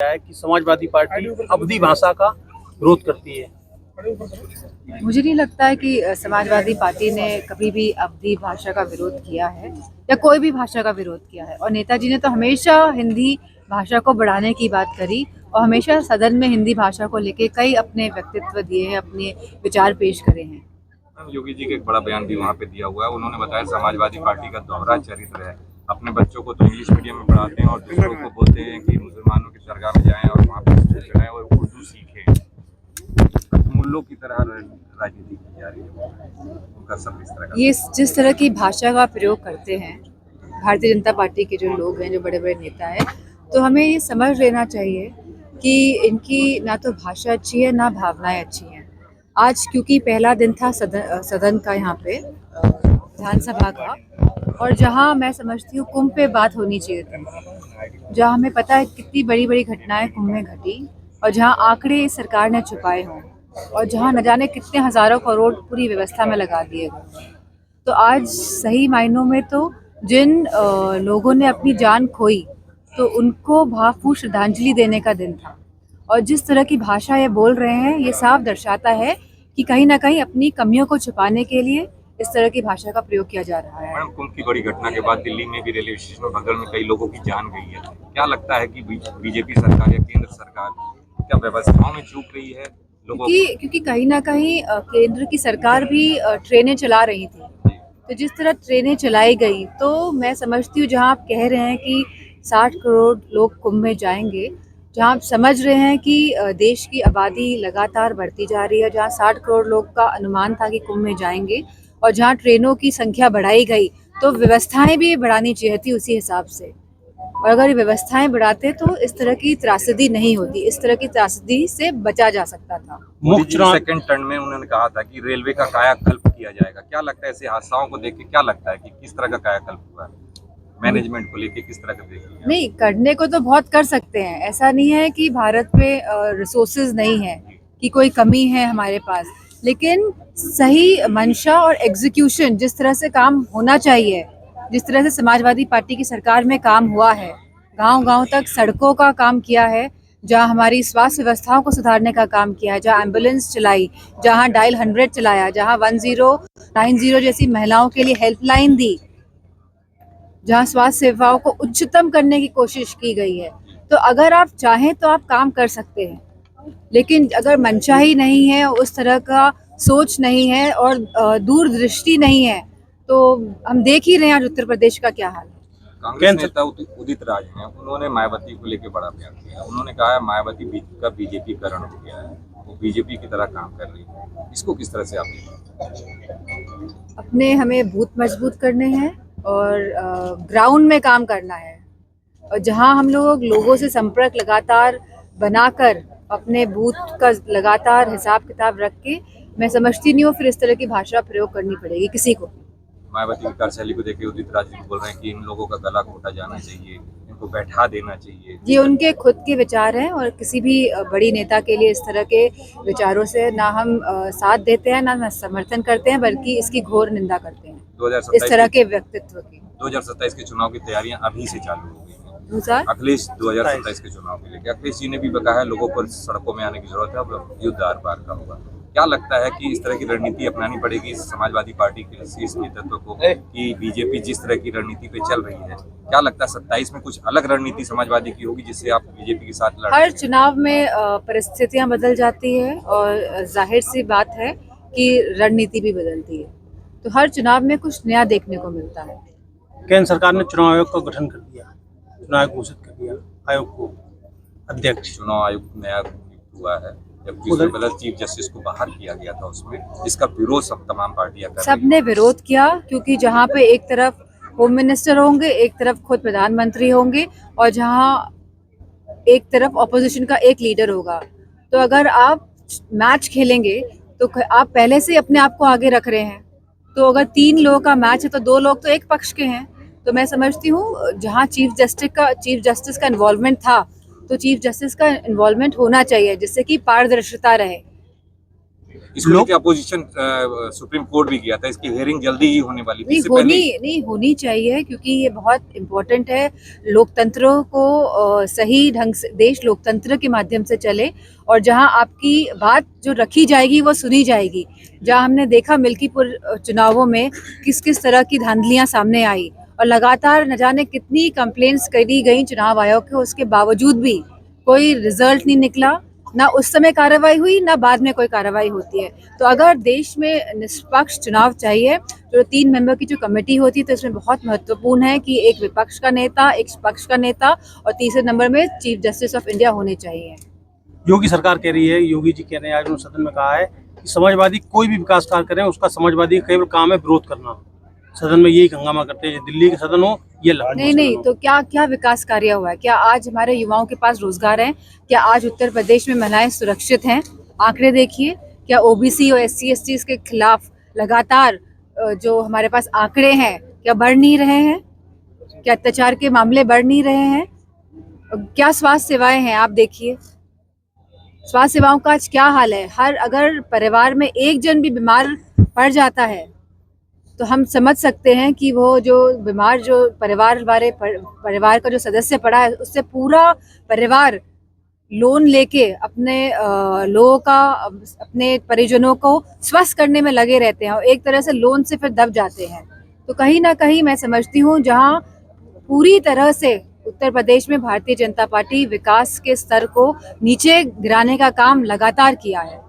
है कि समाजवादी पार्टी अवधी भाषा का विरोध करती है। मुझे नहीं लगता है कि समाजवादी पार्टी ने कभी भी अवधी भाषा का विरोध किया है या कोई भी भाषा का विरोध किया है। और नेताजी ने तो हमेशा हिंदी भाषा को बढ़ाने की बात करी और हमेशा सदन में हिंदी भाषा को लेके कई अपने व्यक्तित्व दिए हैं, अपने विचार पेश करे हैं। योगी जी का एक बड़ा बयान भी वहाँ पे दिया हुआ है। उन्होंने बताया समाजवादी पार्टी का दोहरा चरित्र है। अपने बच्चों को तो इंग्लिश मीडियम में पढ़ाते हैं और दूसरों को बोलते हैं कि मुसलमानों की दरगाह में जाएं और वहाँ पर स्कूल चलाएं और उर्दू सीखें। मुल्लों की तरह राजनीति की जा रही है उनका सब इस तरह का। ये जिस तरह की भाषा का प्रयोग करते हैं भारतीय जनता पार्टी के जो लोग हैं, जो बड़े बड़े नेता हैं, तो हमें ये समझ लेना चाहिए कि इनकी ना तो भाषा अच्छी है ना भावनाएं अच्छी हैं। आज क्योंकि पहला दिन था सदन का यहाँ पे विधानसभा का, और जहाँ मैं समझती हूँ कुंभ पे बात होनी चाहिए थी, जहाँ हमें पता है कितनी बड़ी बड़ी घटनाएं कुंभ में घटी और जहाँ आंकड़े इस सरकार ने छुपाए हों और जहाँ न जाने कितने हजारों करोड़ पूरी व्यवस्था में लगा दिए गए। तो आज सही मायनों में तो जिन लोगों ने अपनी जान खोई तो उनको भावपूर्ण श्रद्धांजलि देने का दिन था। और जिस तरह की भाषा ये बोल रहे हैं, ये साफ दर्शाता है कि कहीं ना कहीं अपनी कमियों को छुपाने के लिए इस तरह की भाषा का प्रयोग किया जा रहा है। मैडम, कुंभ की बड़ी घटना के बाद दिल्ली में भी रेलवे स्टेशन और बगल में कई लोगों की जान गई है। क्या लगता है कि बीजेपी सरकार या केंद्र सरकार क्या व्यवस्थाओं में चूक रही है लोगों क्योंकि कहीं ना कहीं केंद्र की सरकार भी ट्रेनें चला रही थी, तो जिस तरह ट्रेनें चलाई गई तो मैं समझती हूँ जहाँ आप कह रहे हैं कि 60 करोड़ लोग कुंभ में जाएंगे, जहाँ आप समझ रहे हैं कि देश की आबादी लगातार बढ़ती जा रही है, जहाँ 60 करोड़ लोग का अनुमान था कि कुंभ में जाएंगे और जहाँ ट्रेनों की संख्या बढ़ाई गई, तो व्यवस्थाएं भी बढ़ानी चाहिए थी उसी हिसाब से। और अगर ये व्यवस्थाएं बढ़ाते तो इस तरह की त्रासदी नहीं होती, इस तरह की त्रासदी से बचा जा सकता था। सेकंड टर्न में उन्होंने कहा था कि रेलवे का कायाकल्प किया जाएगा। क्या लगता है ऐसे हादसाओं को देख के क्या लगता है कि किस तरह का कायाकल्प हुआ है? मैनेजमेंट को लेके किस तरह का देख लिया? नहीं, करने को तो बहुत कर सकते हैं, ऐसा नहीं है कि भारत में रिसोर्सेज नहीं है, कि कोई कमी है हमारे पास, लेकिन सही मंशा और एग्जीक्यूशन, जिस तरह से काम होना चाहिए, जिस तरह से समाजवादी पार्टी की सरकार में काम हुआ है, गांव-गांव तक सड़कों का काम किया है, जहां हमारी स्वास्थ्य व्यवस्थाओं को सुधारने का काम किया है, जहां एम्बुलेंस चलाई, जहां डायल 100 चलाया, जहां 1090 जैसी महिलाओं के लिए हेल्पलाइन दी, जहां स्वास्थ्य सेवाओं को उच्चतम करने की कोशिश की गई है। तो अगर आप चाहें तो आप काम कर सकते हैं, लेकिन अगर मंशा ही नहीं है, उस तरह का सोच नहीं है और दूरदृष्टि नहीं है, तो हम देख ही रहे हैं आज उत्तर प्रदेश का क्या हाल है। कांग्रेस नेता उदित राज हैं, उन्होंने मायावती को लेकर बड़ा बयान दिया। उन्होंने कहा है मायावती का बीजेपीकरण हो गया है, वो बीजेपी की तरह काम कर रही है। इसको किस तरह से आप अपने हमें बूथ मजबूत करने हैं और ग्राउंड में काम करना है, और जहां हम लोगों से संपर्क लगातार बनाकर अपने बूथ का लगातार हिसाब किताब रख के, मैं समझती नहीं हूँ फिर इस तरह की भाषा प्रयोग करनी पड़ेगी किसी को। मायावती की कार्यशैली को देखे उदित राज जी बोल रहे हैं कि इन लोगों का गला घोटा जाना चाहिए, इनको बैठा देना चाहिए। ये उनके खुद के विचार हैं और किसी भी बड़ी नेता के लिए इस तरह के विचारों से ना हम साथ देते हैं, ना समर्थन करते हैं, बल्कि इसकी घोर निंदा करते हैं इस तरह के व्यक्तित्व की। 2027 के चुनाव की तैयारियां अभी से चालू हो गई हैं। अखिलेश 2027 के चुनाव के लिए अखिलेश जी ने भी कहा है लोगों पर सड़कों में आने की जरूरत है, अब युद्ध आर पार का होगा। क्या लगता है कि इस तरह की रणनीति अपनानी पड़ेगी समाजवादी पार्टी के शीर्ष नेतृत्व को कि बीजेपी जिस तरह की रणनीति पे चल रही है, क्या लगता है 27 में कुछ अलग रणनीति समाजवादी की होगी जिससे आप बीजेपी के साथ लड़? हर चुनाव में परिस्थितियां बदल जाती है और जाहिर सी बात है कि रणनीति भी बदलती है, तो हर चुनाव में कुछ नया देखने को मिलता है। केंद्र सरकार ने चुनाव आयोग का गठन कर दिया, चुनाव आयोग घोषित कर दिया, आयोग को अध्यक्ष। चुनाव आयोग नया हुआ है, जबकि उससे पहले चीफ जस्टिस को बाहर किया गया था उसमें, जिसका विरोध सब तमाम पार्टियां कर रही हैं। सबने विरोध किया क्योंकि जहां पे एक तरफ होम मिनिस्टर होंगे, एक तरफ खुद प्रधानमंत्री होंगे और जहां एक तरफ ऑपोजिशन का एक लीडर होगा, तो अगर आप मैच खेलेंगे तो आप पहले से अपने आप को आगे रख रहे हैं, तो अगर 3 लोगों का मैच है तो 2 लोग तो एक पक्ष के हैं। तो मैं समझती हूँ जहाँ चीफ जस्टिस का इन्वॉल्वमेंट था, तो चीफ जस्टिस का इन्वॉल्वमेंट होना चाहिए जिससे कि पारदर्शिता रहे। इसको लेके अपोजिशन सुप्रीम कोर्ट भी गया था, इसकी हियरिंग जल्दी ही होने वाली थी। इससे पहले होनी चाहिए, क्योंकि ये बहुत इम्पोर्टेंट है। लोकतंत्रों को सही ढंग से, देश लोकतंत्र के माध्यम से चले, और जहां आपकी बात जो रखी जाएगी वो सुनी जाएगी। जहां हमने देखा मिल्कीपुर चुनावों में किस किस तरह की धांधलियां सामने आई, और लगातार न जाने कितनी कंप्लेंट्स करी गई चुनाव आयोग को, उसके बावजूद भी कोई रिजल्ट नहीं निकला। ना उस समय कार्रवाई हुई, ना बाद में कोई कार्रवाई होती है। तो अगर देश में निष्पक्ष चुनाव चाहिए, जो 3 मेंबर की जो कमेटी होती है, तो इसमें बहुत महत्वपूर्ण है कि एक विपक्ष का नेता, एक पक्ष का नेता, और तीसरे नंबर में चीफ जस्टिस ऑफ इंडिया होने चाहिए। योगी सरकार कह रही है, योगी जी कह रहे हैं, आज उन्होंने सदन में कहा है कि समाजवादी कोई भी विकास कार्य करें, उसका समाजवादी केवल काम है विरोध करना। सदन में यही हंगामा करते हैं, दिल्ली के सदन हो, ये लखनऊ नहीं, तो क्या विकास कार्य हुआ है? क्या आज हमारे युवाओं के पास रोजगार है? क्या आज उत्तर प्रदेश में महिलाएं सुरक्षित हैं? आंकड़े देखिए। क्या ओबीसी और SC ST के खिलाफ लगातार जो हमारे पास आंकड़े हैं, क्या बढ़ नहीं रहे हैं? क्या अत्याचार के मामले बढ़ नहीं रहे हैं? क्या स्वास्थ्य सेवाएं हैं? आप देखिए स्वास्थ्य सेवाओं का आज क्या हाल है। अगर परिवार में एक जन भी बीमार पड़ जाता है, तो हम समझ सकते हैं कि वो जो बीमार, जो परिवार का जो सदस्य पड़ा है, उससे पूरा परिवार लोन लेके अपने लोगों का, अपने परिजनों को स्वस्थ करने में लगे रहते हैं, और एक तरह से लोन से फिर दब जाते हैं। तो कहीं ना कहीं मैं समझती हूँ, जहाँ पूरी तरह से उत्तर प्रदेश में भारतीय जनता पार्टी विकास के स्तर को नीचे गिराने का काम लगातार किया है।